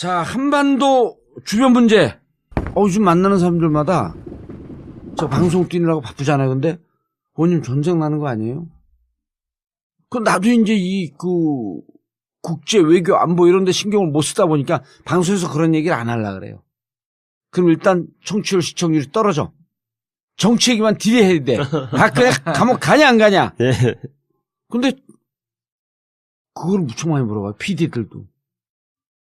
자, 한반도 주변 문제. 요즘 만나는 사람들마다 저 방송 뛰느라고 바쁘잖아요. 근데 의원님 전쟁 나는 거 아니에요? 나도 이제 국제 외교 안보 이런 데 신경을 못 쓰다 보니까 방송에서 그런 얘기를 안 하려고 그래요. 그럼 일단 청취율 시청률이 떨어져. 정치 얘기만 딜해야 돼. 그냥 감옥 가냐 안 가냐. 네. 근데 그걸 무척 많이 물어봐요. PD들도.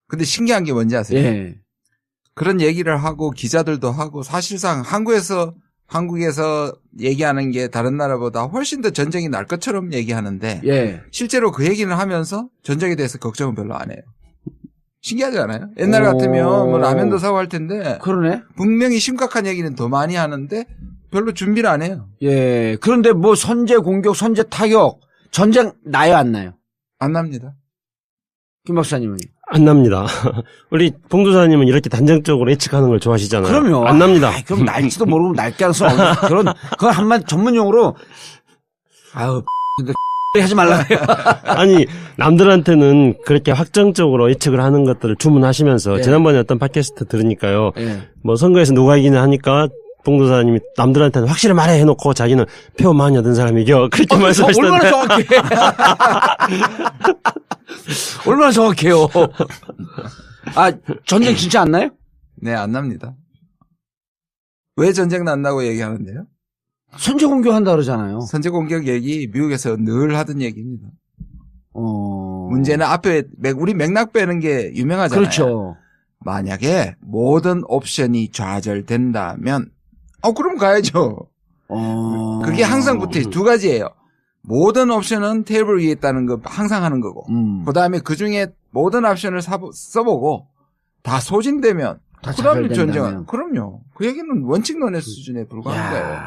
근데 신기한 게 뭔지 아세요? 예. 그런 얘기를 하고 기자들도 하고 사실상 한국에서 얘기하는 게 다른 나라보다 훨씬 더 전쟁이 날 것처럼 얘기하는데 예. 실제로 그 얘기는 하면서 전쟁에 대해서 걱정은 별로 안 해요. 신기하지 않아요? 옛날 같으면 뭐 라면도 사고 할 텐데 그러네. 분명히 심각한 얘기는 더 많이 하는데 별로 준비를 안 해요. 예. 그런데 뭐 선제 공격, 선제 타격, 전쟁 나요 안 나요? 안 납니다. 김 박사님은? 안 납니다. 우리 봉도사님은 이렇게 단정적으로 예측하는 걸 좋아하시잖아요. 그럼요. 안 납니다. 그럼 날지도 모르고 날 가능성 없는 그건 한번 전문용어로 근데 하지 말라고 해요. 아니 남들한테는 그렇게 확정적으로 예측을 하는 것들을 주문하시면서 예. 지난번에 어떤 팟캐스트 들으니까요. 예. 뭐 선거에서 누가 이기냐 하니까 봉도사님이 남들한테는 확실히 말해 해놓고 자기는 표 많이 얻은 사람이 이겨 그렇게 말씀하시던데. 얼마나 정확해. 얼마나 정확해요. 전쟁 진짜 안 나요? 네, 안 납니다. 왜 전쟁 난다고 얘기하는데요? 선제 공격한다 그러잖아요. 선제 공격 얘기 미국에서 늘 하던 얘기입니다. 문제는 앞에 우리 맥락 빼는 게 유명하잖아요. 그렇죠. 만약에 모든 옵션이 좌절된다면 그럼 가야죠. 그게 항상 붙어있어요. 두 가지예요. 모든 옵션은 테이블 위에 있다는 거 항상 하는 거고 그 다음에 그중에 모든 옵션을 써보고 다 소진되면 그다음에 전쟁은 그럼요. 그 얘기는 원칙론의 수준에 불과한 거예요.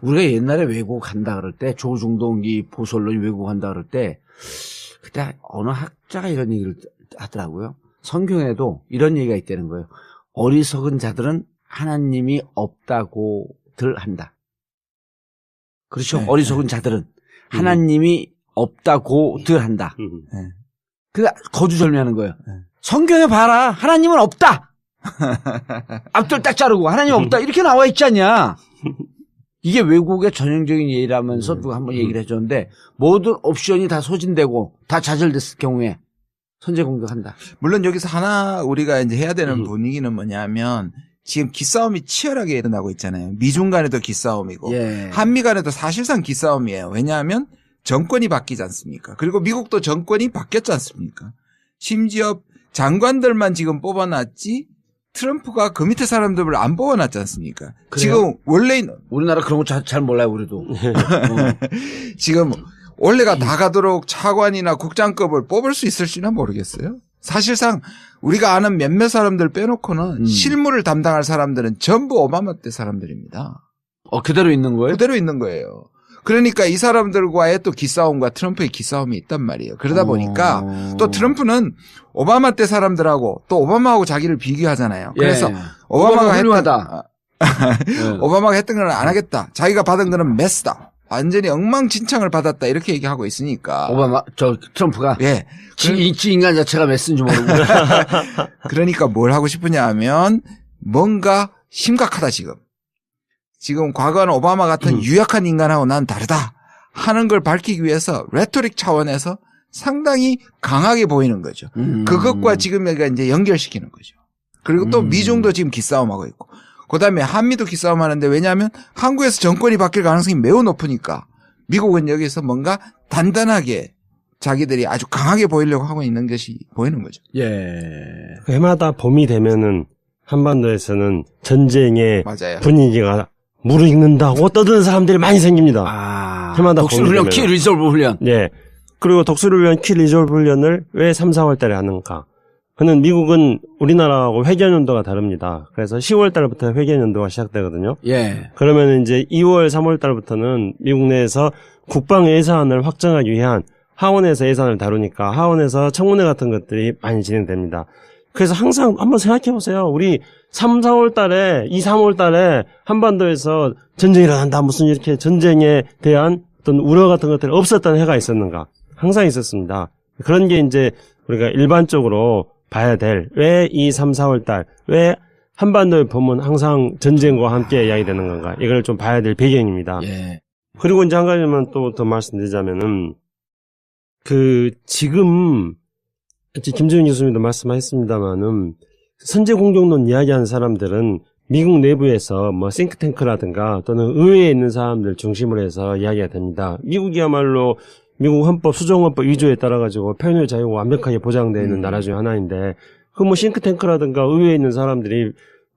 우리가 옛날에 외국 간다 그럴 때 조중동기 보솔론이 외국 간다 그럴 때 그때 어느 학자가 이런 얘기를 하더라고요. 성경에도 이런 얘기가 있다는 거예요. 어리석은 자들은 하나님이 없다고들 한다. 그렇죠. 네. 어리석은 자들은 하나님이 없다고들 한다. 네. 그 거두절미하는 거예요. 성경에 봐라. 하나님은 없다. 앞들 딱 자르고 하나님 없다. 이렇게 나와 있지 않냐. 이게 외국의 전형적인 예라면서 누가 한번 얘기를 해줬는데 모든 옵션이 다 소진되고 다 좌절됐을 경우에 선제 공격한다. 물론 여기서 하나 우리가 이제 해야 되는 분위기는 뭐냐면 지금 기싸움이 치열하게 일어나고 있잖아요. 미중 간에도 기싸움이고 예. 한미 간에도 사실상 기싸움이에요. 왜냐하면 정권이 바뀌지 않습니까? 그리고 미국도 정권이 바뀌었지 않습니까? 심지어 장관들만 지금 뽑아놨지 트럼프가 그 밑에 사람들을 안 뽑아놨지 않습니까? 그래요? 지금 원래 우리나라 그런 거 잘 몰라요, 우리도. 지금 원래가 다 가도록 차관이나 국장급을 뽑을 수 있을지는 모르겠어요. 사실상 우리가 아는 몇몇 사람들 빼놓고는 실무를 담당할 사람들은 전부 오바마 때 사람들입니다. 그대로 있는 거예요? 그대로 있는 거예요. 그러니까 이 사람들과의 또 기싸움과 트럼프의 기싸움이 있단 말이에요. 그러다 보니까 또 트럼프는 오바마 때 사람들하고 또 오바마하고 자기를 비교하잖아요. 그래서 예. 오바마가 훌륭하다. 오바마가 했던 건 안 하겠다. 자기가 받은 거는 메스다. 완전히 엉망진창을 받았다. 이렇게 얘기하고 있으니까. 트럼프가? 예. 인간 자체가 메신지 모르고. 그러니까 뭘 하고 싶으냐 하면 뭔가 심각하다 지금. 지금 과거는 오바마 같은 유약한 인간하고 난 다르다 하는 걸 밝히기 위해서 레토릭 차원에서 상당히 강하게 보이는 거죠. 그것과 지금 여기가 이제 연결시키는 거죠. 그리고 또 미중도 지금 기싸움하고 있고 그다음에 한미도 기싸움하는데 왜냐하면 한국에서 정권이 바뀔 가능성이 매우 높으니까 미국은 여기서 뭔가 단단하게 자기들이 아주 강하게 보이려고 하고 있는 것이 보이는 거죠. 예. 해마다 봄이 되면은 한반도에서는 전쟁의 맞아요. 분위기가 무르익는다고 떠드는 사람들이 많이 생깁니다. 해마다 독수리 훈련, 키 리졸브 훈련. 예. 그리고 독수리 훈련, 키 리졸브 훈련을 왜 3, 4월 달에 하는가? 그는 미국은 우리나라하고 회견연도가 다릅니다. 그래서 10월 달부터 회견연도가 시작되거든요. 예. 그러면 이제 2월, 3월 달부터는 미국 내에서 국방 예산을 확정하기 위한 하원에서 예산을 다루니까 하원에서 청문회 같은 것들이 많이 진행됩니다. 그래서 항상 한번 생각해 보세요. 우리 3, 4월 달에, 2, 3월 달에 한반도에서 전쟁이 일어난다. 무슨 이렇게 전쟁에 대한 어떤 우려 같은 것들이 없었던 해가 있었는가? 항상 있었습니다. 그런 게 이제 우리가 일반적으로 봐야 될, 왜 이 3, 4월 달, 왜 한반도에 보면 항상 전쟁과 함께 이야기되는 건가. 이걸 좀 봐야 될 배경입니다. 예. 그리고 이제 한 가지만 또 더 말씀드리자면은, 지금, 김정인 교수님도 말씀하셨습니다만은, 선제 공격론 이야기하는 사람들은 미국 내부에서 뭐 싱크탱크라든가 또는 의회에 있는 사람들 중심으로 해서 이야기가 됩니다. 미국이야말로 미국 헌법, 수정헌법 2조에 따라 가지고 표현의 자유가 완벽하게 보장되어 있는 나라 중에 하나인데, 뭐 싱크탱크라든가 의회에 있는 사람들이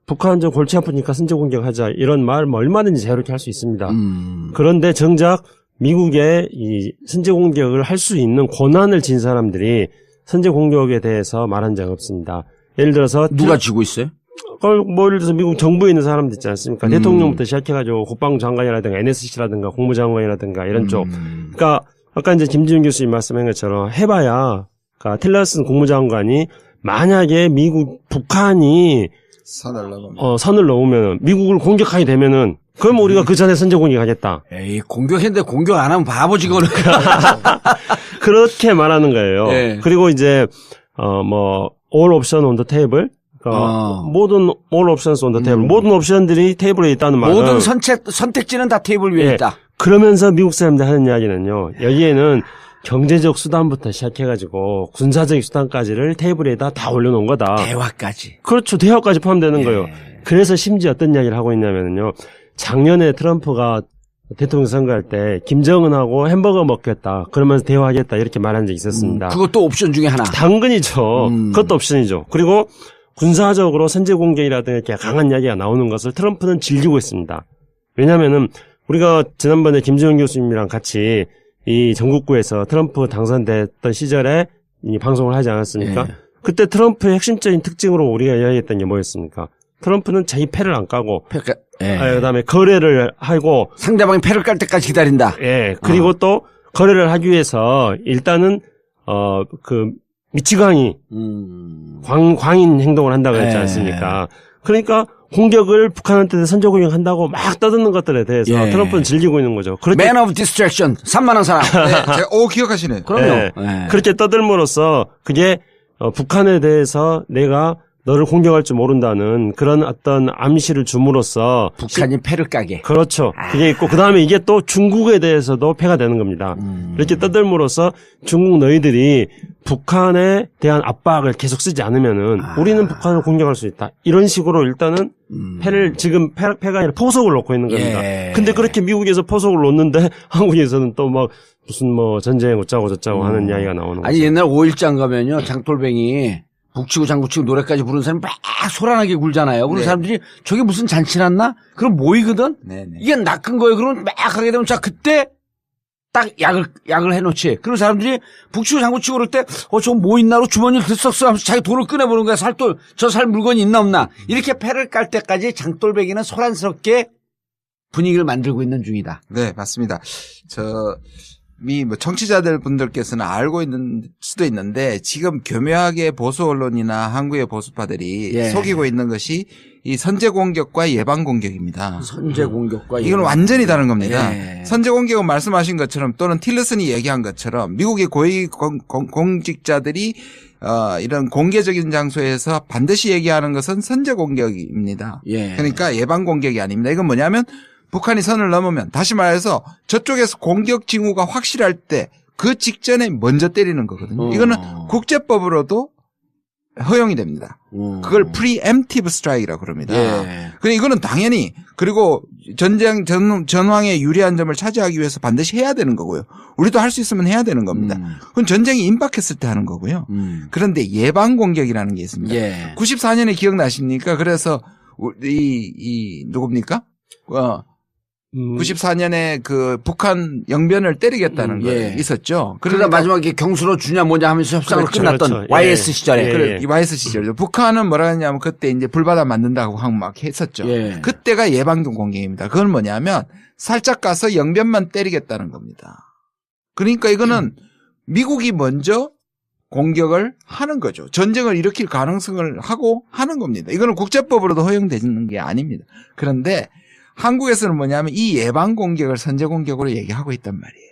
북한 저 골치 아프니까 선제 공격하자 이런 말 뭐 얼마든지 자유롭게 할 수 있습니다. 그런데 정작 미국의 이 선제 공격을 할 수 있는 권한을 진 사람들이 선제 공격에 대해서 말한 적 없습니다. 예를 들어서 누가 쥐고 있어요? 뭐 예를 들어서 미국 정부에 있는 사람들 있지 않습니까? 대통령부터 시작해가지고 국방장관이라든가 NSC라든가 국무장관이라든가 이런 쪽. 그러니까 아까 이제 김지훈 교수님 말씀한 것처럼 해봐야, 그러니까 틸러슨 국무장관이 만약에 북한이 선을 넘으면 미국을 공격하게 되면은 그럼 우리가 그 전에 선제 공격하겠다. 에이, 공격했는데 공격 안 하면 바보지 그거는. 그렇게 말하는 거예요. 네. 그리고 이제 뭐 all option on the table. 그러니까 모든 all options on the table. 모든 옵션들이 테이블에 있다는 말은 모든 선택지는 다 테이블 위에 예, 있다. 그러면서 미국 사람들 하는 이야기는요. 여기에는 경제적 수단부터 시작해가지고 군사적 수단까지를 테이블에다 다 올려놓은 거다. 대화까지. 그렇죠. 대화까지 포함되는 예. 거예요. 그래서 심지어 어떤 이야기를 하고 있냐면요. 작년에 트럼프가 대통령 선거할 때 김정은하고 햄버거 먹겠다. 그러면서 대화하겠다. 이렇게 말한 적이 있었습니다. 그것도 옵션 중에 하나. 당근이죠. 그것도 옵션이죠. 그리고 군사적으로 선제 공격이라든가 이렇게 강한 이야기가 나오는 것을 트럼프는 즐기고 있습니다. 왜냐면은 우리가 지난번에 김지훈 교수님이랑 같이 이 전국구에서 트럼프 당선됐던 시절에 이 방송을 하지 않았습니까? 예. 그때 트럼프의 핵심적인 특징으로 우리가 이야기했던 게 뭐였습니까? 트럼프는 자기 패를 안 까고, 그다음에 거래를 하고, 상대방이 패를 깔 때까지 기다린다. 예, 그리고 또 거래를 하기 위해서 일단은 미치광이 광인 행동을 한다고 했지 않습니까? 그러니까 공격을 북한한테 선제 공격한다고 막 떠드는 것들에 대해서 트럼프는 즐기고 있는 거죠. Man of distraction. 산만한 사람. 네, 기억하시네요. 그럼요. 네. 그렇게 떠들므로써 그게 북한에 대해서 내가 너를 공격할 줄 모른다는 그런 어떤 암시를 줌으로써 북한이 패를 까게. 그렇죠. 그게 있고 그다음에 이게 또 중국에 대해서도 패가 되는 겁니다. 이렇게 떠들므로써 중국 너희들이 북한에 대한 압박을 계속 쓰지 않으면은 우리는 북한을 공격할 수 있다. 이런 식으로 일단은 패를 지금 패가 아니라 포석을 놓고 있는 겁니다. 예. 근데 그렇게 미국에서 포석을 놓는데 한국에서는 또 막 무슨 뭐 전쟁 어쩌고 저쩌고 하는 이야기가 나오는 거죠. 아니 옛날 5.1장 가면요. 장돌뱅이 북치고 장구치고 노래까지 부르는 사람이 막 소란하게 굴잖아요. 그런 사람들이 저게 무슨 잔치 났나? 그럼 모이거든? 네네. 이게 낚은 거예요. 그러면 막 하게 되면 자, 그때 딱 약을 해놓지. 그런 사람들이 북치고 장구치고 그럴 때, 저거 뭐 있나로 주머니를 들썩썩 하면서 자기 돈을 꺼내보는 거야. 저 살 물건이 있나 없나. 이렇게 패를 깔 때까지 장돌뱅이는 소란스럽게 분위기를 만들고 있는 중이다. 네, 맞습니다. 뭐 청취자들 분들께서는 알고 있는 수도 있는데 지금 교묘하게 보수 언론이나 한국의 보수파들이 속이고 있는 것이 이 선제 공격과 예방 공격입니다. 선제 공격과 이건 완전히 다른 겁니다. 예. 선제 공격은 말씀하신 것처럼 또는 틸러슨이 얘기한 것처럼 미국의 고위 공직자들이 이런 공개적인 장소에서 반드시 얘기하는 것은 선제 공격입니다. 예. 그러니까 예방 공격이 아닙니다. 이건 뭐냐면 북한이 선을 넘으면 다시 말해서 저쪽에서 공격 징후가 확실할 때 그 직전에 먼저 때리는 거거든요. 이거는 국제법으로도 허용이 됩니다. 그걸 preemptive strike이라고 그럽니다. 예. 그러니까 이거는 당연히 그리고 전쟁 전황에 유리한 점을 차지하기 위해서 반드시 해야 되는 거고요. 우리도 할 수 있으면 해야 되는 겁니다. 그건 전쟁이 임박했을 때 하는 거고요. 그런데 예방 공격이라는 게 있습니다. 예. 94년에 기억나십니까? 그래서 누굽니까? 94년에 그 북한 영변을 때리겠다는 거 있었죠. 그러다 마지막에 경수로 주냐 뭐냐 하면서 협상으로 그렇죠, 끝났던 그렇죠. YS 시절에. 이 YS 시절이죠. 북한은 뭐라 했냐면 그때 이제 불바다 만든다고 막 했었죠. 그때가 예방적 공격입니다. 그건 뭐냐면 살짝 가서 영변만 때리겠다는 겁니다. 그러니까 이거는 미국이 먼저 공격을 하는 거죠. 전쟁을 일으킬 가능성을 하고 하는 겁니다. 이거는 국제법으로도 허용되는 게 아닙니다. 그런데 한국에서는 뭐냐면 이 예방 공격을 선제 공격으로 얘기하고 있단 말이에요.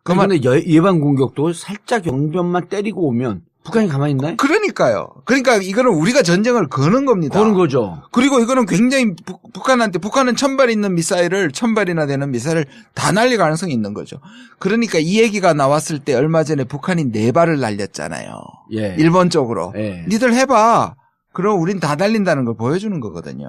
그런데 예방 공격도 살짝 영변만 때리고 오면 북한이 가만히 있나요? 그러니까요. 그러니까 이거는 우리가 전쟁을 거는 겁니다. 거는 거죠. 그리고 이거는 굉장히 북한은 1000발 있는 미사일을 1000발이나 되는 미사일을 다 날릴 가능성이 있는 거죠. 그러니까 이 얘기가 나왔을 때 얼마 전에 북한이 4발을 날렸잖아요. 예. 일본 쪽으로. 예. 니들 해봐. 그럼 우린 다 날린다는 걸 보여주는 거거든요.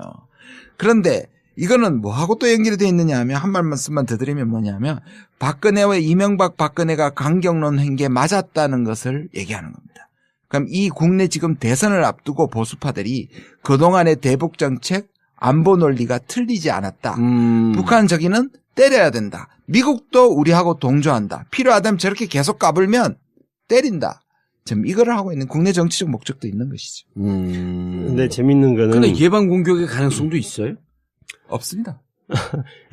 그런데 이거는 뭐하고 또 연결이 돼 있느냐 하면 한 말씀만 더 드리면 뭐냐면 박근혜와 이명박 박근혜가 강경론 한 게 맞았다는 것을 얘기하는 겁니다. 그럼 이 국내 지금 대선을 앞두고 보수파들이 그동안의 대북 정책 안보 논리가 틀리지 않았다. 북한 저기는 때려야 된다. 미국도 우리하고 동조한다. 필요하다면 저렇게 계속 까불면 때린다. 지금 이거를 하고 있는 국내 정치적 목적도 있는 것이죠. 근데 재밌는 거는 근데 예방 공격의 가능성도 있어요? 없습니다.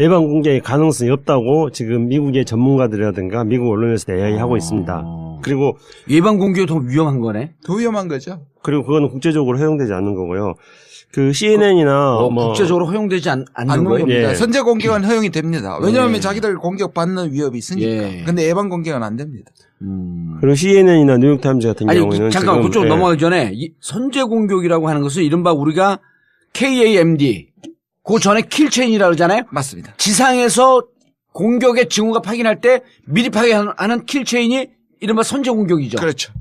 예방 공격의 가능성이 없다고 지금 미국의 전문가들이라든가 미국 언론에서 이야기하고 있습니다. 그리고 예방 공격이 더 위험한 거네. 더 위험한 거죠. 그리고 그거는 국제적으로 허용되지 않는 거고요. 그 CNN이나 국제적으로 허용되지 않는 않는 거예요? 겁니다. 예. 선제 공격은 허용이 됩니다. 왜냐하면 예. 자기들 공격받는 위협이 있으니까. 예. 근데 예방 공격은 안 됩니다. 그리고 CNN이나 뉴욕타임즈 같은 아니 경우에는 잠깐 지금, 그쪽 예. 넘어가기 전에 이 선제 공격이라고 하는 것은 이른바 우리가 KAMD 그 전에 킬체인이라고 그러잖아요. 맞습니다. 지상에서 공격의 징후가 확인할 때 미리 파괴하는 킬체인이 이른바 선제 공격이죠. 그렇죠.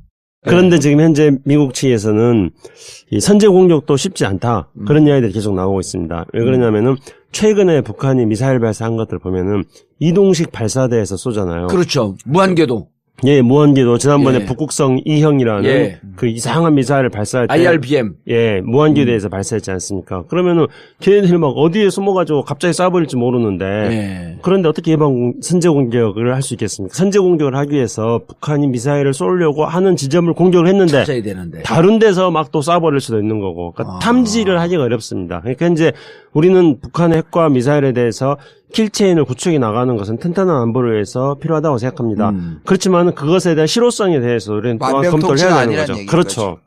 그런데 지금 현재 미국 측에서는 이 선제 공격도 쉽지 않다. 그런 이야기들이 계속 나오고 있습니다. 왜 그러냐면은 최근에 북한이 미사일 발사한 것들 보면은 이동식 발사대에서 쏘잖아요. 그렇죠. 무한궤도. 예, 무한궤도 지난번에 예. 북극성 2형이라는 예. 그 이상한 미사일을 발사할 때 IRBM. 예, 무한궤도에서 발사했지 않습니까? 그러면은 걔네들이 막 어디에 숨어가지고 갑자기 쏴버릴지 모르는데 예. 그런데 어떻게 선제 공격을 할 수 있겠습니까? 선제 공격을 하기 위해서 북한이 미사일을 쏘려고 하는 지점을 공격을 했는데 찾아야 되는데. 다른 데서 막 또 쏴버릴 수도 있는 거고 그러니까 탐지를 하기가 어렵습니다. 그러니까 이제 우리는 북한의 핵과 미사일에 대해서 킬체인을 구축해 나가는 것은 튼튼한 안보를 위해서 필요하다고 생각합니다. 그렇지만 그것에 대한 실효성에 대해서 우리는 또한 검토를 해야 되는 아니라는 거죠. 얘기인 그렇죠.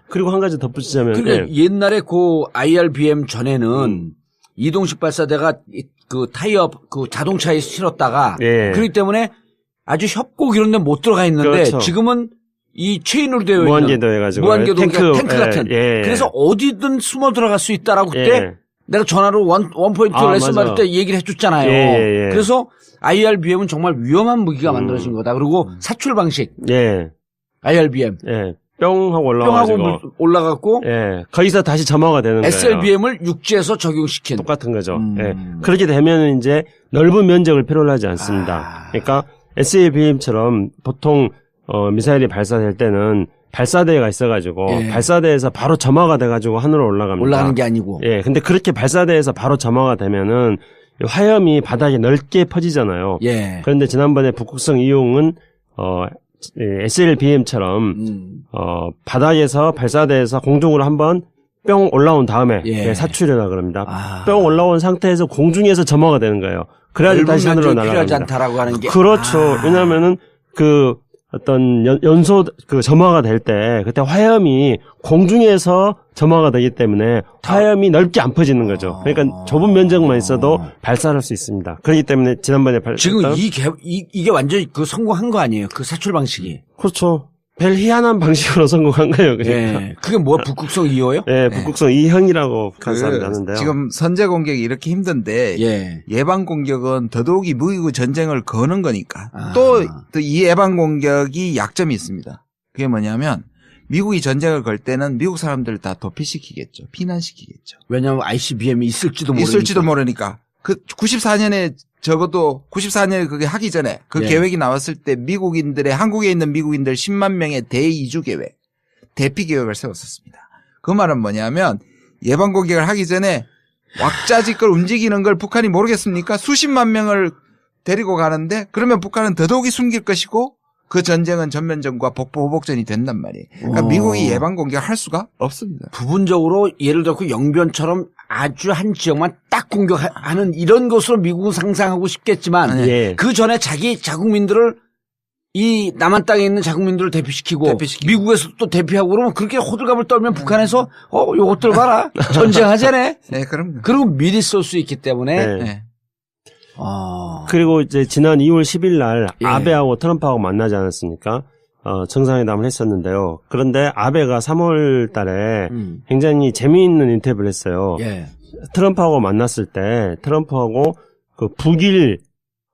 그리고 그리고 한 가지 덧붙이자면 그러니까 예. 옛날에 그 IRBM 전에는 이동식 발사대가 그 타이어 그 자동차에 실었다가 예. 그렇기 때문에 아주 협곡 이런 데 못 들어가 있는데 그렇죠. 지금은 이 체인으로 되어 있는 무한궤도 해가지고 무한궤도 탱크 예, 같은 예. 그래서 어디든 숨어 들어갈 수 있다라고 그때 예. 내가 전화로 원포인트 아, 레슨 맞아. 받을 때 얘기를 해줬잖아요. 예. 그래서 IRBM은 정말 위험한 무기가 만들어진 거다. 그리고 사출 방식 예. IRBM 예. 뿅 하고 뿅하고 올라가지고 올라갔고 예. 거기서 다시 점화가 되는 거예요. SLBM을 육지에서 적용시킨 똑같은 거죠. 예. 그렇게 되면 이제 넓은 면적을 필요로 하지 않습니다. 그러니까 SLBM처럼 보통 미사일이 발사될 때는 발사대가 있어가지고 예. 발사대에서 바로 점화가 돼가지고 하늘로 올라갑니다. 올라가는 게 아니고 예. 근데 그렇게 발사대에서 바로 점화가 되면은 화염이 바닥에 넓게 퍼지잖아요. 예. 그런데 지난번에 북극성 2형은 SLBM처럼 바닥에서 발사대에서 공중으로 한번 뿅 올라온 다음에 예. 사출이라 그럽니다. 아. 뿅 올라온 상태에서 공중에서 점화가 되는 거예요. 그래야지 다시 하늘로 필요하지 날아갑니다. 않다라고 하는 게 그렇죠. 왜냐하면은 그 어떤 연소 그 점화가 될 때 그때 화염이 공중에서 점화가 되기 때문에 화염이 넓게 안 퍼지는 거죠. 그러니까 좁은 면적만 있어도 발사할 수 있습니다. 그렇기 때문에 지난번에 지금 이게 완전히 그 성공한 거 아니에요? 그 사출 방식이. 그렇죠. 별 희한한 방식으로 성공한 거예요. 그러니까. 예. 그게 뭐야? 북극성 2호요? 예, 북극성 2형이라고 북한 사람이 하는데요. 지금 선제 공격이 이렇게 힘든데 예. 예방 공격은 더더욱이 무기고 전쟁을 거는 거니까 또 이 예방 공격이 약점이 있습니다. 그게 뭐냐면 미국이 전쟁을 걸 때는 미국 사람들 다 도피시키겠죠. 피난시키겠죠. 왜냐하면 ICBM이 있을지도 모르니까. 그 94년에 적어도 94년에 그게 하기 전에 그 예. 계획이 나왔을 때 한국에 있는 미국인들 10만 명의 대이주 계획, 대피 계획을 세웠었습니다. 그 말은 뭐냐면 예방 공격을 하기 전에 왁자지껄 움직이는 걸 북한이 모르겠습니까? 수십만 명을 데리고 가는데 그러면 북한은 더더욱이 숨길 것이고 그 전쟁은 전면전과 복보호복전이 된단 말이에요. 그러니까 미국이 예방 공격을 할 수가 없습니다. 부분적으로 예를 들어 영변처럼 아주 한 지역만 딱 공격하는 이런 것으로 미국은 상상하고 싶겠지만 예. 그 전에 자기 자국민들을 이 남한 땅에 있는 자국민들을 대피시키고 미국에서 또 대피하고 그러면 그렇게 호들갑을 떨면 북한에서 요것들 봐라 전쟁하자네. 네, 그럼요. 그리고 미리 쏠 수 있기 때문에 네. 네. 그리고 이제 지난 2월 10일 날 예. 아베하고 트럼프하고 만나지 않았습니까? 정상회담을 했었는데요. 그런데 아베가 3월 달에 음. 굉장히 재미있는 인터뷰를 했어요. 예. 트럼프하고 만났을 때 트럼프하고 그 북일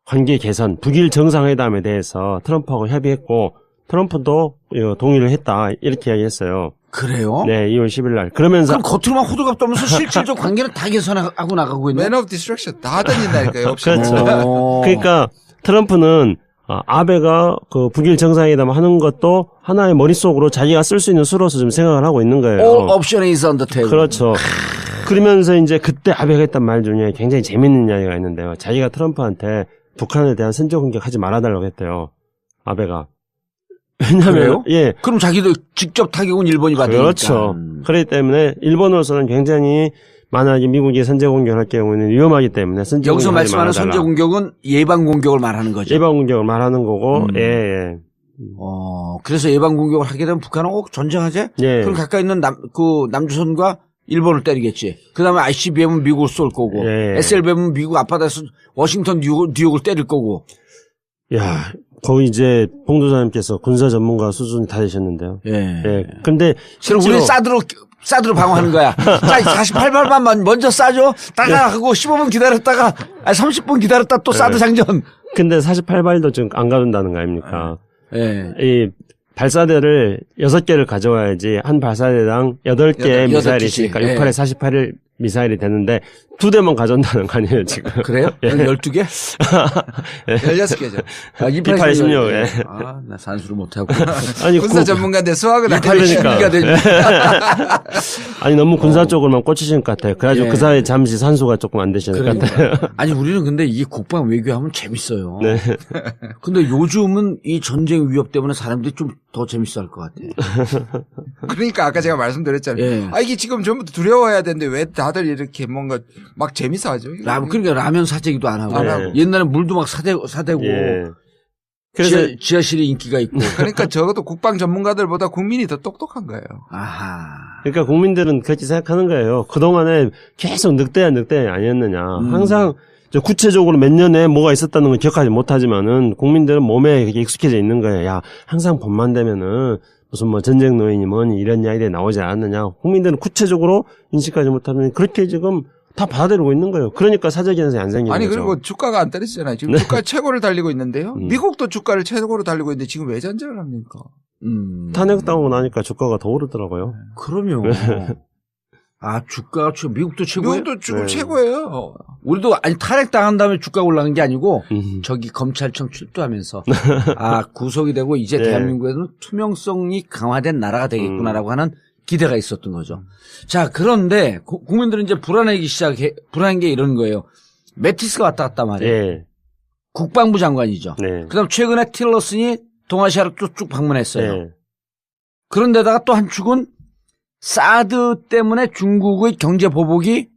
관계 개선, 북일 정상회담에 대해서 트럼프하고 협의했고 트럼프도 동의를 했다 이렇게 이야기했어요. 그래요? 네, 2월 10일 날. 그러면서 그럼 겉으로만 호들갑 떠면서 실질적 관계는 다 개선하고 나가고 있네. Man of Destruction 다 던진다니까요. 없이. 그렇죠. 어. 그러니까 트럼프는 아베가 그 북일 정상회담 하는 것도 하나의 머릿속으로 자기가 쓸 수 있는 수로서 좀 생각을 하고 있는 거예요. All option is on the table. 그렇죠. 그러면서 이제 그때 아베가 했던 말 중에 굉장히 재밌는 이야기가 있는데요. 자기가 트럼프한테 북한에 대한 선제 공격하지 말아달라고 했대요. 아베가. 왜냐면 그래요? 예. 그럼 자기도 직접 타격은 일본이 받으니까. 그렇죠. 그렇기 때문에 일본으로서는 굉장히 만약에 미국이 선제 공격할 경우에는 위험하기 때문에 선제 여기서 공격하지 말씀하는 말아달라. 선제 공격은 예방 공격을 말하는 거죠. 예방 공격을 말하는 거고 예. 그래서 예방 공격을 하게 되면 북한은 전쟁하지? 예. 그럼 가까이 있는 남조선과 일본을 때리겠지. 그 다음에 ICBM은 미국을 쏠 거고, 예. SLBM은 미국 앞바다에서 워싱턴 뉴욕을 때릴 거고. 야, 거의 이제 봉도사님께서 군사 전문가 수준이 다 되셨는데요. 예. 예. 근데 그럼 우리 사드로 방어하는 거야. 자, 48발만 먼저 쏴줘. 따가 하고 15분 기다렸다가, 30분 기다렸다 또 사드 장전. 근데 48발도 지금 안 가둔다는 거 아닙니까? 예. 이 발사대를 6개를 가져와야지 한 발사대당 8개의 미사일이 8개씩. 있으니까 예. 68에 48일 미사일이 되는데 2대만 가져온다는 거 아니에요, 지금. 그래요? 예. 12개? 16개죠. 28, 16, 예. 나 산수를 못하고. 아니, 군사 전문가인데 수학은 안 그러니까. 그러니까. 아니, 너무 군사 쪽으로만 꽂히신 것 같아요. 그래가지고 예. 그 사이에 잠시 산소가 조금 안 되시는 것 같아요. 아니, 우리는 근데 이게 국방 외교하면 재밌어요. 네. 근데 요즘은 이 전쟁 위협 때문에 사람들이 좀 더 재밌어 할 것 같아. 그러니까 아까 제가 말씀드렸잖아요. 예. 이게 지금 전부 두려워해야 되는데 왜 다들 이렇게 뭔가 막 재밌어 하죠? 그러니까 라면 사재기도 안 하고. 안 하고. 옛날에 물도 막 사대고. 예. 그래서 지하실에 인기가 있고. 그러니까 적어도 국방 전문가들보다 국민이 더 똑똑한 거예요. 아하. 그러니까 국민들은 그렇게 생각하는 거예요. 그동안에 계속 늑대야 아니었느냐. 항상 구체적으로 몇 년에 뭐가 있었다는 걸 기억하지 못하지만은 국민들은 몸에 그게 익숙해져 있는 거예요. 야, 항상 봄만 되면은 무슨 뭐 전쟁 노인이 뭐니 이런 이야기들이 나오지 않느냐. 국민들은 구체적으로 인식하지 못하면 그렇게 지금 다 받아들이고 있는 거예요. 그러니까 사적 현상이 안 생기는 아니 거죠. 그리고 주가가 안 떨어지잖아요. 지금 주가 최고를 달리고 있는데요. 미국도 주가를 최고로 달리고 있는데 지금 왜 전쟁을 합니까? 탄핵당하고 나니까 주가가 더 오르더라고요. 그러면. 주가가 미국도 최고예요? 미국도 지금 네. 최고예요. 우리도 탄핵 당한 다음에 주가 올라간 게 아니고 저기 검찰청 출두하면서 구속이 되고 이제 네. 대한민국에는 투명성이 강화된 나라가 되겠구나라고 하는 기대가 있었던 거죠. 자, 그런데 국민들은 이제 불안한 게 이런 거예요. 매티스가 왔다 갔다 말이에요. 예. 국방부 장관이죠. 네. 그다음 최근에 틸러슨이 동아시아를 쭉 방문했어요. 네. 그런데다가 또 한 축은 사드 때문에 중국의 경제 보복이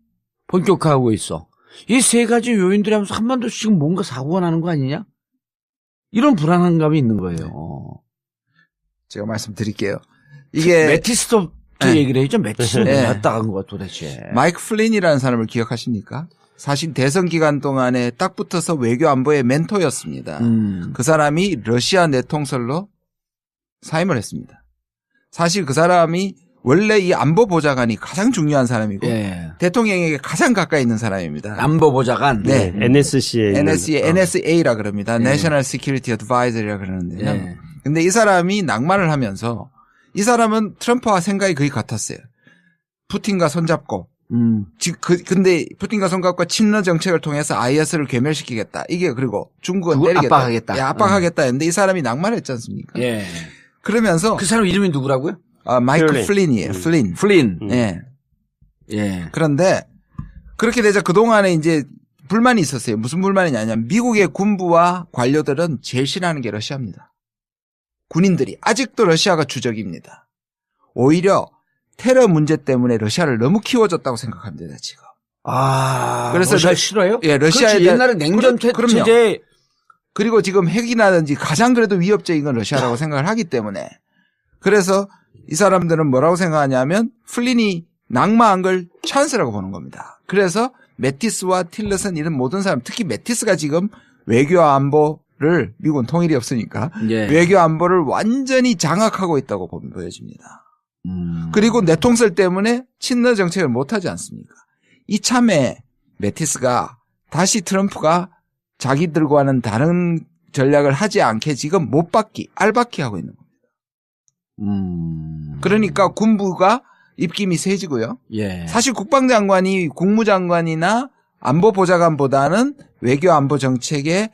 본격화하고 있어. 이 세 가지 요인들이 하면서 한반도 지금 뭔가 사고가 나는 거 아니냐? 이런 불안한 감이 있는 거예요. 제가 말씀드릴게요. 이게 매티스도 네. 얘기를 해야죠. 매티스는 네. 왔다 간 거야 도대체. 마이크 플린이라는 사람을 기억하십니까? 사실 대선 기간 동안에 딱 붙어서 외교 안보의 멘토였습니다. 그 사람이 러시아 내통설로 사임을 했습니다. 사실 그 사람이 원래 이 안보보좌관이 가장 중요한 사람이고 예. 대통령에게 가장 가까이 있는 사람입니다. 안보보좌관. 네. NSC에 NSA라 그럽니다. National Security Advisor이라 그러는데요. 예. 근데 이 사람이 낭만을 하면서 이 사람은 트럼프와 생각이 거의 같았어요. 푸틴과 손잡고 근데 푸틴과 손잡고 친러 정책을 통해서 IS를 괴멸시키겠다. 이게 그리고 중국은 그걸 때리겠다. 압박하겠다. 예, 압박하겠다 했는데 이 사람이 낭만했지 않습니까? 예. 그러면서 그 사람 이름이 누구라고요? 마이클 플린이에요. 플린. 플린. 예. 예. 그런데 그렇게 되자 그동안에 이제 불만이 있었어요. 무슨 불만이냐면 미국의 군부와 관료들은 제일 싫어하는 게 러시아입니다. 군인들이 아직도 러시아가 주적입니다. 오히려 테러 문제 때문에 러시아를 너무 키워줬다고 생각합니다, 지금. 그래서 러시아 싫어요? 예, 러시아에 그렇지, 옛날에 냉전 그럼요. 체제. 그리고 지금 핵이라든지 가장 그래도 위협적인 건 러시아라고 생각을 하기 때문에 그래서 이 사람들은 뭐라고 생각하냐면 플린이 낙마한 걸 찬스라고 보는 겁니다. 그래서 매티스와 틸러슨 이런 모든 사람 특히 매티스가 지금 외교 안보 미국은 통일이 없으니까 예. 외교 안보를 완전히 장악하고 있다고 보여집니다. 그리고 내통설 때문에 친러 정책을 못하지 않습니까? 이참에 매티스가 다시 트럼프가 자기들과는 다른 전략을 하지 않게 지금 못 받기, 알받기 하고 있는 겁니다. 그러니까 군부가 입김이 세지고요. 예. 사실 국방장관이 국무장관이나 안보보좌관보다는 외교안보 정책에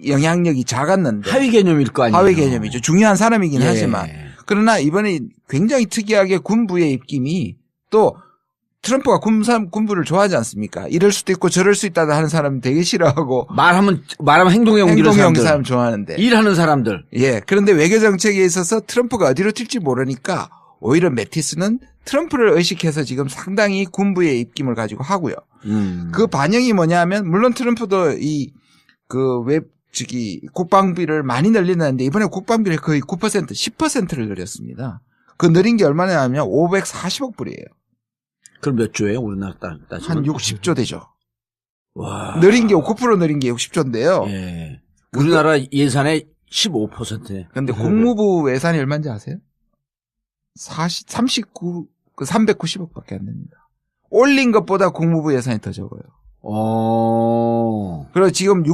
영향력이 작았는데 하위 개념일 거 아니에요. 하위 개념이죠. 중요한 사람이긴 예. 하지만 그러나 이번에 굉장히 특이하게 군부의 입김이 또 트럼프가 군부를 좋아하지 않습니까? 이럴 수도 있고 저럴 수 있다 하는 사람 되게 싫어하고 말하면 행동에 옮기는 행동형 사람들. 사람 좋아하는데 일하는 사람들. 예. 그런데 외교 정책에 있어서 트럼프가 어디로 튈지 모르니까 오히려 매티스는 트럼프를 의식해서 지금 상당히 군부의 입김을 가지고 하고요. 그 반영이 뭐냐면 물론 트럼프도 국방비를 많이 늘리는데 이번에 국방비를 거의 9%, 10%를 늘렸습니다. 그 늘린 게 얼마냐면 540억 불이에요. 그럼 몇 조예요? 우리나라 따지면? 한 60조 되죠. 와. 늘린 게 9% 늘린 게 60조인데요. 예. 우리나라 예산의 15%네. 근데 국무부 예산이 얼마인지 아세요? 390억 밖에 안 됩니다. 올린 것보다 국무부 예산이 더 적어요. 그리고 지금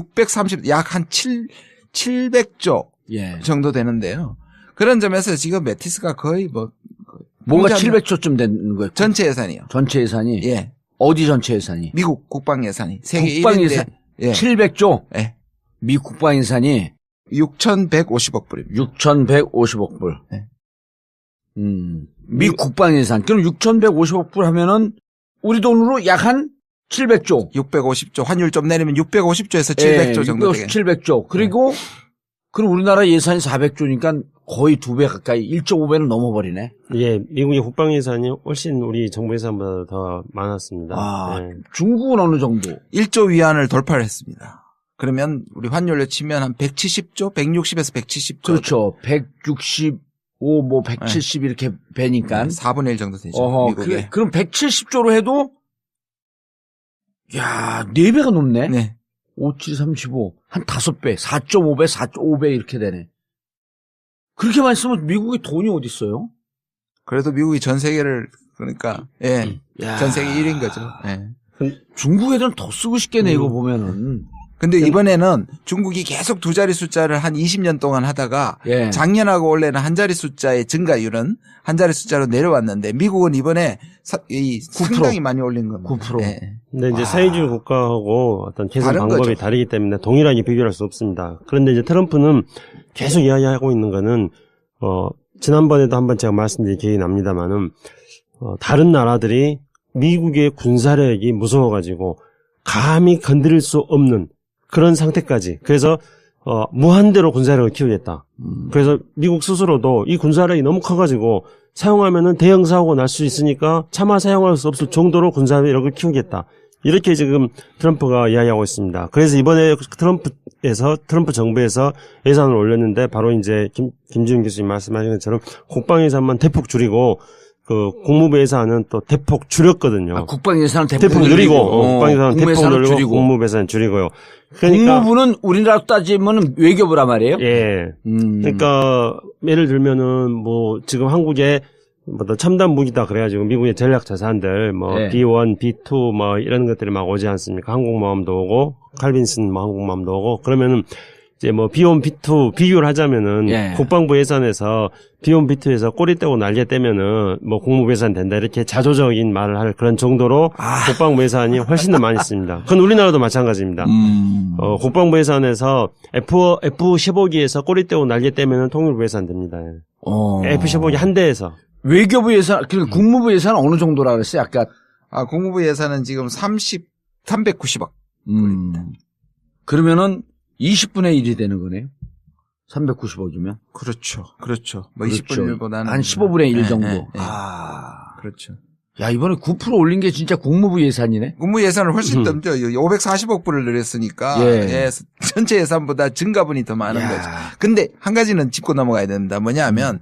약 한 700조 예. 정도 되는데요. 그런 점에서 지금 매티스가 거의 뭔가 700조쯤 되는 거예요. 전체 예산이요. 전체 예산이? 예. 어디 전체 예산이? 미국 국방 예산이 세계 국방 1위인데 예산 예. 700조? 예. 미 국방 예산이 6,150억 불입니다. 6,150억 불. 네. 미 국방 예산. 그럼 6,150억 불 하면은 우리 돈으로 약 한 700조. 650조 환율 좀 내리면 650조에서 700조 정도 되겠네요. 700조. 그리고 그럼 우리나라 예산이 400조니까 거의 2배 가까이 1.5배는 넘어버리네. 예, 미국의 국방 예산이 훨씬 우리 정부 예산보다 더 많았습니다. 아, 예. 중국은 어느 정도? 1조 위안을 돌파를 했습니다. 그러면 우리 환율로 치면 한 170조, 160에서 170조. 그렇죠. 165, 170 이렇게 배니까. 4분의 1 정도 되죠. 어허, 미국에. 그럼 170조로 해도 야, 4배가 넘네. 네. 5, 7, 35. 한 5배, 4.5배, 4.5배 이렇게 되네. 그렇게 많이 쓰면 미국에 돈이 어디 있어요? 그래도 미국이 전 세계를 그러니까 예. 야. 전 세계 1위인 거죠. 예. 중국 애들은 더 쓰고 싶겠네, 이거 보면은. 근데 이번에는 중국이 계속 두 자리 숫자를 한 20년 동안 하다가 예. 작년하고 올해는 한 자리 숫자의 증가율은 한 자리 숫자로 내려왔는데 미국은 이번에 상당히 많이 올린 겁니다. 9%. 예. 근데 이제 사회주의 국가하고 어떤 계산 다른 방법이 거죠. 다르기 때문에 동일하게 비교할 수 없습니다. 그런데 이제 트럼프는 계속 이야기하고 있는 거는, 지난번에도 한번 제가 말씀드린 기억이 납니다만은, 다른 나라들이 미국의 군사력이 무서워가지고 감히 건드릴 수 없는 그런 상태까지. 그래서, 무한대로 군사력을 키우겠다. 그래서 미국 스스로도 이 군사력이 너무 커가지고 사용하면은 대형 사고가 날 수 있으니까 차마 사용할 수 없을 정도로 군사력을 키우겠다. 이렇게 지금 트럼프가 이야기하고 있습니다. 그래서 이번에 트럼프 정부에서 예산을 올렸는데 바로 이제 김지훈 교수님 말씀하신 것처럼 국방 예산만 대폭 줄이고 그 국무부 예산은 또 대폭 줄였거든요. 아, 국방 예산은 대폭 늘리고 국방 예산은 대폭 늘리고 줄이고. 국무부 예산은 줄이고요. 그러니까 국무부는 우리나라 따지면 외교부란 말이에요. 예. 그러니까 예를 들면은 뭐 지금 한국에 뭐 첨단 무기다 그래가지고 미국의 전략 자산들 뭐 예. B1, B2 뭐 이런 것들이 막 오지 않습니까? 항공모함도 오고 칼빈슨 뭐 항공모함도 오고 그러면은 이제 뭐 B1, B2 비교를 하자면은 예. 국방부 예산에서 B1, B2에서 꼬리 떼고 날개 떼면은 뭐 국무부 예산 된다 이렇게 자조적인 말을 할 그런 정도로 국방부 예산이 훨씬 더 많이 씁니다. 그건 우리나라도 마찬가지입니다. 국방부 예산에서 F-15기에서 꼬리 떼고 날개 떼면은 통일부 예산 됩니다. F-15기 한 대에서. 외교부 예산, 그리고 국무부 예산은 어느 정도라 그랬어요? 아까. 국무부 예산은 지금 390억. 그러면은 20분의 1이 되는 거네요. 390억이면. 그렇죠. 그렇죠. 뭐 그렇죠. 20분의 1보다는 한 15분의 1 정도. 그렇죠. 야, 이번에 9% 올린 게 진짜 국무부 예산이네. 국무 예산을 훨씬 넘죠. 540억 불을 늘렸으니까 예. 전체 예산보다 증가분이 더 많은 거죠. 근데 한 가지는 짚고 넘어가야 됩니다. 뭐냐 하면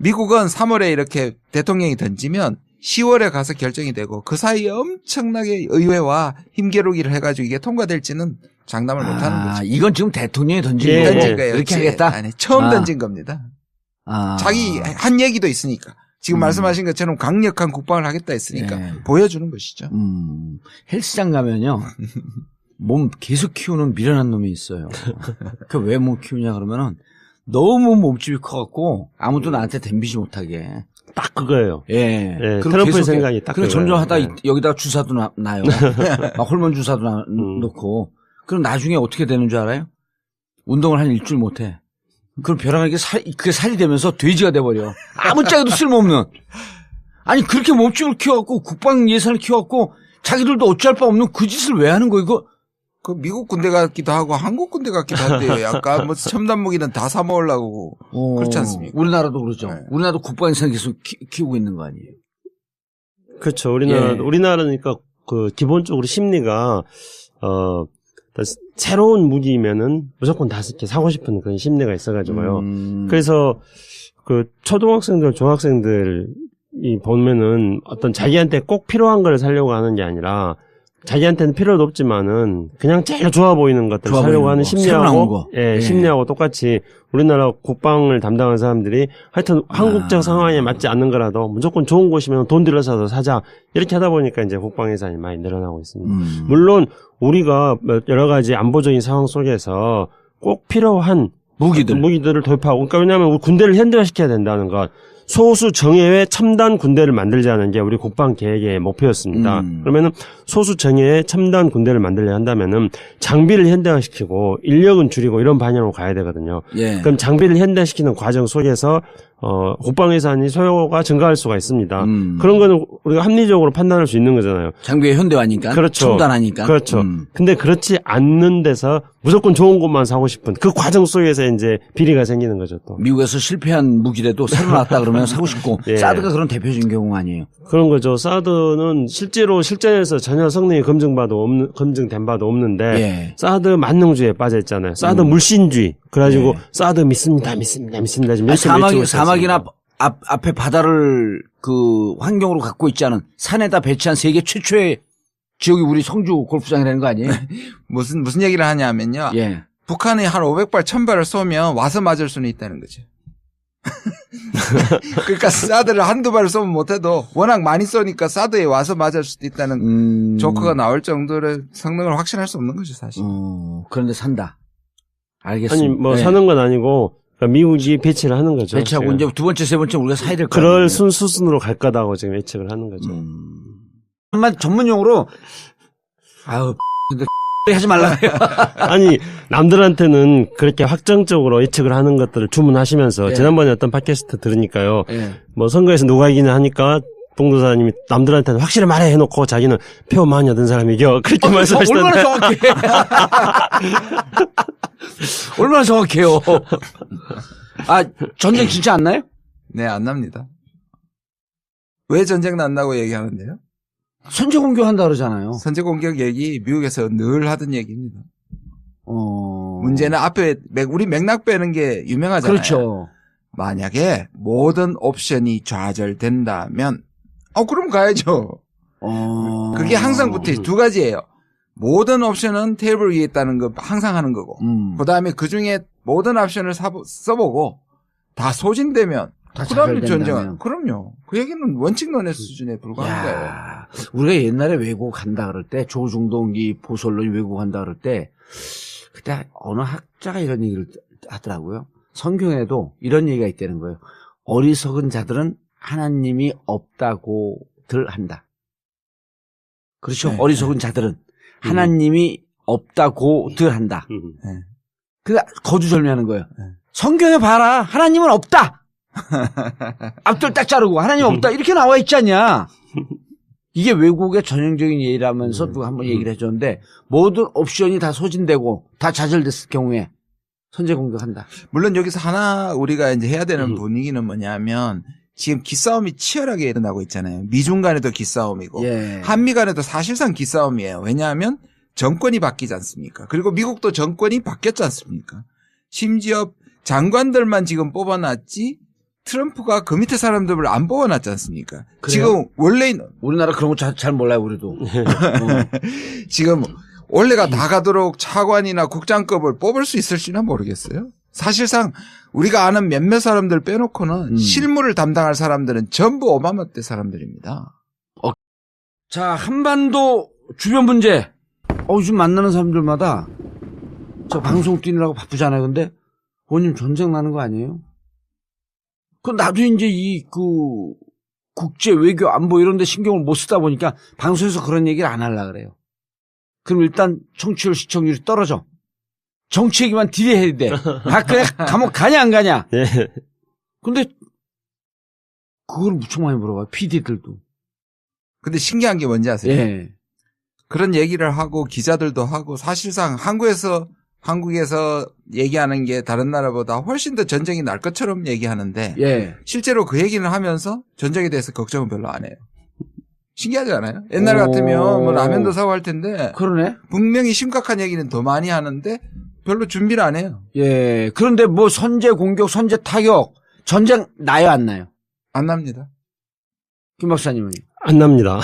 미국은 3월에 이렇게 대통령이 던지면 10월에 가서 결정이 되고 그 사이에 엄청나게 의회와 힘겨루기를 해가지고 이게 통과될지는 장담을 못 하는 거죠. 이건 지금 대통령이 던진 예, 거고 던진 거예요. 이렇게 하겠다. 아니, 처음 아. 던진 겁니다. 자기 한 얘기도 있으니까. 지금 말씀하신 것처럼 강력한 국방을 하겠다 했으니까 네. 보여주는 것이죠. 헬스장 가면요. 몸 계속 키우는 미련한 놈이 있어요. 그 왜 몸 키우냐 그러면은 너무 몸집이 커갖고 아무도 나한테 덤비지 못하게. 딱 그거예요. 예. 예, 그리고 트럼프의 계속 생각이 딱 그래 그거예요. 점점 하다 예. 여기다가 주사도 나요. 막 호르몬 주사도 넣고. 그럼 나중에 어떻게 되는 줄 알아요? 운동을 한 일주일 못해. 그럼 벼랑하게 그게 살이 되면서 돼지가 돼버려. 아무짝에도 쓸모없는. 아니 그렇게 몸집을 키워갖고 국방 예산을 키워갖고 자기들도 어찌할 바 없는 그 짓을 왜 하는 거 이거? 그 미국 군대 같기도 하고 한국 군대 같기도 한데요. 약간 뭐 첨단 무기는 다 사 먹으려고 그렇지 않습니까? 우리나라도 그러죠. 네. 우리나라도 국방 예산 계속 키우고 있는 거 아니에요? 그렇죠. 예. 우리나라니까 그 기본적으로 심리가 새로운 무기면은 무조건 다 이렇게 사고 싶은 그런 심리가 있어가지고요. 그래서 그 초등학생들, 중학생들이 보면은 어떤 자기한테 꼭 필요한 걸 사려고 하는 게 아니라 자기한테는 필요도 없지만은 그냥 제일 좋아 보이는 것들 좋아 사려고 보이는 하는 거. 새로 나온 거. 심리하고 똑같이 우리나라 국방을 담당하는 사람들이 하여튼 한국적 상황에 맞지 않는 거라도 무조건 좋은 곳이면 돈 들여서도 사자 이렇게 하다 보니까 이제 국방 예산이 많이 늘어나고 있습니다. 물론 우리가 여러 가지 안보적인 상황 속에서 꼭 필요한 무기들을 도입하고 그러니까 왜냐하면 우리 군대를 현대화시켜야 된다는 것. 소수 정예의 첨단 군대를 만들자는 게 우리 국방 계획의 목표였습니다. 그러면은 소수 정예의 첨단 군대를 만들려 한다면은 장비를 현대화시키고 인력은 줄이고 이런 방향으로 가야 되거든요. 예. 그럼 장비를 현대화시키는 과정 속에서 국방 예산이 소요가 증가할 수가 있습니다. 그런 거는 우리가 합리적으로 판단할 수 있는 거잖아요. 장비의 현대화니까. 그렇죠. 첨단하니까. 그렇죠. 근데 그렇지 않는 데서 무조건 좋은 것만 사고 싶은 그 과정 속에서 이제 비리가 생기는 거죠, 또. 미국에서 실패한 무기라도 새로 나왔다 그러면 사고 싶고 예. 사드가 그런 대표적인 경우 아니에요. 그런 거죠. 사드는 실제로 실전에서 전혀 성능이 검증된 바도 없는데 예. 사드 만능주의에 빠져 있잖아요. 사드 물신주의. 그래가지고 예. 사드 믿습니다. 지금 아니, 이렇게 외치고 사막이나 있습니다. 앞에 바다를 그 환경으로 갖고 있지 않은 산에다 배치한 세계 최초의 지역이 우리 성주 골프장이라는 거 아니에요? 무슨 얘기를 하냐면요. 예. 북한이 한 500발, 1000발을 쏘면 와서 맞을 수는 있다는 거죠. 그러니까 사드를 한두 발을 쏘면 못해도 워낙 많이 쏘니까 사드에 와서 맞을 수도 있다는 조커가 나올 정도의 성능을 확신할 수 없는 거죠, 사실. 그런데 산다. 알겠습니다. 아니 뭐 예. 사는 건 아니고 그러니까 미국이 배치를 하는 거죠. 배치하고 지금. 이제 두 번째, 세 번째 우리가 사야 될 거 아니에요. 그럴 수순으로 갈 거다고 지금 예측을 하는 거죠. 한마디 전문용어로 아유 근데 하지 말라고요. 아니 남들한테는 그렇게 확정적으로 예측을 하는 것들을 주문하시면서 예. 지난번에 어떤 팟캐스트 들으니까요. 예. 뭐 선거에서 누가 이기나 하니까 봉도사님이 남들한테는 확실히 말해 해놓고 자기는 표 많이 얻은 사람이 이겨 그렇게 말씀하시던데. 얼마나 정확해. 얼마나 정확해요. 아 전쟁 진짜 안 나요? 네, 안 납니다. 왜 전쟁 난다고 얘기하는데요? 선제 공격한다 그러잖아요. 선제 공격 얘기 미국에서 늘 하던 얘기입니다. 문제는 앞에 우리 맥락 빼는 게 유명하잖아요. 그렇죠. 만약에 모든 옵션이 좌절된다면 그럼 가야죠. 그게 항상 붙어 두 가지예요. 모든 옵션은 테이블 위에 있다는 거 항상 하는 거고 그다음에 그중에 모든 옵션을 써보고 다 소진되면 다 그다음에 좌절된다면. 전쟁. 그럼요. 그 얘기는 원칙론의 수준에 불과한 거예요. 야, 우리가 옛날에 외국 간다 그럴 때 조중동기 보솔론이 외국 간다 그럴 때 그때 어느 학자가 이런 얘기를 하더라고요. 성경에도 이런 얘기가 있다는 거예요. 어리석은 자들은 하나님이 없다고들 한다. 그렇죠. 네, 어리석은 자들은 하나님이 없다고들 한다. 네. 그 거두절미하는 거예요. 성경에 봐라. 하나님은 없다. 앞들 딱 자르고 하나님 없다. 이렇게 나와 있지 않냐. 이게 외국의 전형적인 예라면서 누가 한번 얘기를 해줬는데 모든 옵션이 다 소진되고 다 좌절됐을 경우에 선제 공격한다. 물론 여기서 하나 우리가 이제 해야 되는 분위기는 뭐냐면 지금 기싸움이 치열하게 일어나고 있잖아요. 미중 간에도 기싸움이고 예. 한미 간에도 사실상 기싸움이에요. 왜냐하면 정권이 바뀌지 않습니까? 그리고 미국도 정권이 바뀌었지 않습니까? 심지어 장관들만 지금 뽑아놨지 트럼프가 그 밑에 사람들을 안 뽑아놨지 않습니까? 그래요? 지금 원래 우리나라 그런 거 잘 몰라요, 우리도. 지금 원래가 다 가도록 차관이나 국장급을 뽑을 수 있을지는 모르겠어요. 사실상 우리가 아는 몇몇 사람들 빼놓고는 실무를 담당할 사람들은 전부 오바마 때 사람들입니다. 자, 한반도 주변 문제. 요즘 만나는 사람들마다 저 방송 뛰느라고 바쁘잖아요. 근데 의원님 전쟁 나는 거 아니에요? 그 나도 이제 국제 외교 안보 이런 데 신경을 못 쓰다 보니까 방송에서 그런 얘기를 안 하려고 그래요. 그럼 일단 청취율 시청률이 떨어져. 정치 얘기만 딜해야 돼. 그래 감옥 가냐 안 가냐. 예. 근데 그걸 무척 많이 물어봐요. PD들도. 근데 신기한 게 뭔지 아세요? 예. 그런 얘기를 하고 기자들도 하고 사실상 한국에서 얘기하는 게 다른 나라보다 훨씬 더 전쟁이 날 것처럼 얘기하는데 예. 실제로 그 얘기를 하면서 전쟁에 대해서 걱정은 별로 안 해요. 신기하지 않아요? 옛날 같으면 뭐 라면도 사고 할 텐데 그러네. 분명히 심각한 얘기는 더 많이 하는데 별로 준비를 안 해요. 예. 그런데 뭐 선제 공격, 선제 타격, 전쟁 나요, 안 나요? 안 납니다. 김 박사님은? 안 납니다.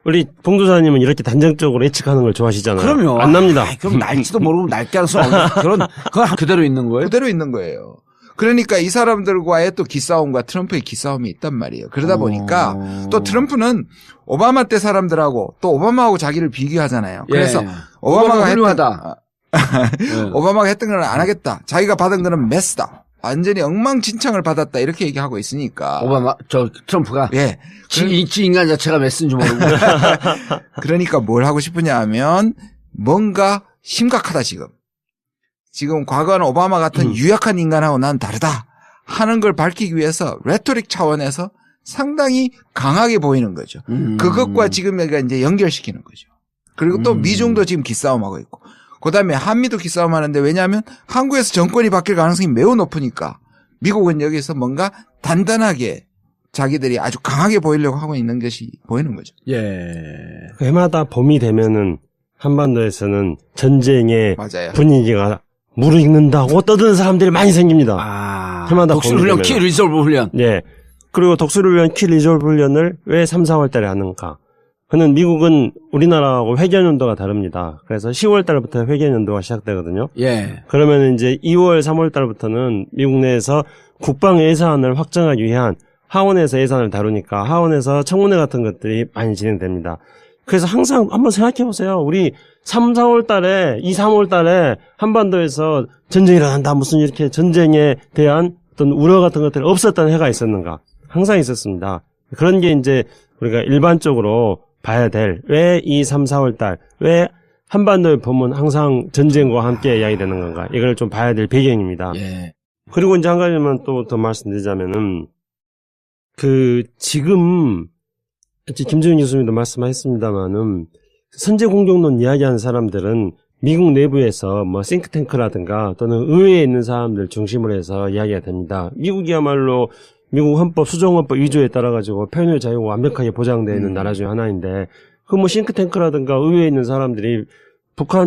우리 봉도사님은 이렇게 단정적으로 예측하는 걸 좋아하시잖아요. 그럼요. 안 납니다. 그럼 날지도 모르고 날 가능성 없는 그건 그대로 있는 거예요? 그대로 있는 거예요. 그러니까 이 사람들과의 또 기싸움과 트럼프의 기싸움이 있단 말이에요. 그러다 보니까 또 트럼프는 오바마 때 사람들하고 또 오바마하고 자기를 비교하잖아요. 그래서 예. 오바마가 훌륭하다. 오바마가 했던 걸 안 하겠다. 자기가 받은 거는 메스다. 완전히 엉망진창을 받았다. 이렇게 얘기하고 있으니까. 오바마, 트럼프가? 예. 지 인간 자체가 메스인 줄 모르고. 그러니까 뭘 하고 싶으냐 하면 뭔가 심각하다 지금. 지금 과거는 오바마 같은 유약한 인간하고 난 다르다 하는 걸 밝히기 위해서 레토릭 차원에서 상당히 강하게 보이는 거죠. 그것과 지금 여기가 이제 연결시키는 거죠. 그리고 또 미중도 지금 기싸움하고 있고. 그다음에 한미도 기싸움하는데 왜냐하면 한국에서 정권이 바뀔 가능성이 매우 높으니까 미국은 여기서 뭔가 단단하게 자기들이 아주 강하게 보이려고 하고 있는 것이 보이는 거죠. 예. 해마다 봄이 되면은 한반도에서는 전쟁의 맞아요. 분위기가 무르익는다고 떠드는 사람들이 많이 생깁니다. 해마다 독수훈련, 봄이 키 되면은. 리졸브 훈련. 예. 그리고 독수훈련, 키 리졸브 훈련을 왜 3, 4월 달에 하는가? 그는 미국은 우리나라하고 회견연도가 다릅니다. 그래서 10월 달부터 회견연도가 시작되거든요. 예. 그러면 이제 2월, 3월 달부터는 미국 내에서 국방 예산을 확정하기 위한 하원에서 예산을 다루니까 하원에서 청문회 같은 것들이 많이 진행됩니다. 그래서 항상 한번 생각해 보세요. 우리 3, 4월 달에, 2, 3월 달에 한반도에서 전쟁이 일어난다. 무슨 이렇게 전쟁에 대한 어떤 우려 같은 것들이 없었던 해가 있었는가? 항상 있었습니다. 그런 게 이제 우리가 일반적으로 봐야 될, 왜 2, 3, 4월 달, 왜 한반도에 보면 항상 전쟁과 함께 이야기되는 건가? 이걸 좀 봐야 될 배경입니다. 예. 그리고 이제 한 가지만 또 더 말씀드리자면은, 지금, 김정인 교수님도 말씀하셨습니다만은, 선제 공격론 이야기하는 사람들은 미국 내부에서 뭐 싱크탱크라든가 또는 의회에 있는 사람들 중심으로 해서 이야기가 됩니다. 미국이야말로 미국 헌법, 수정헌법 2조에 따라 가지고 표현의 자유가 완벽하게 보장되어 있는 나라 중에 하나인데, 그 뭐 싱크탱크라든가 의회에 있는 사람들이 북한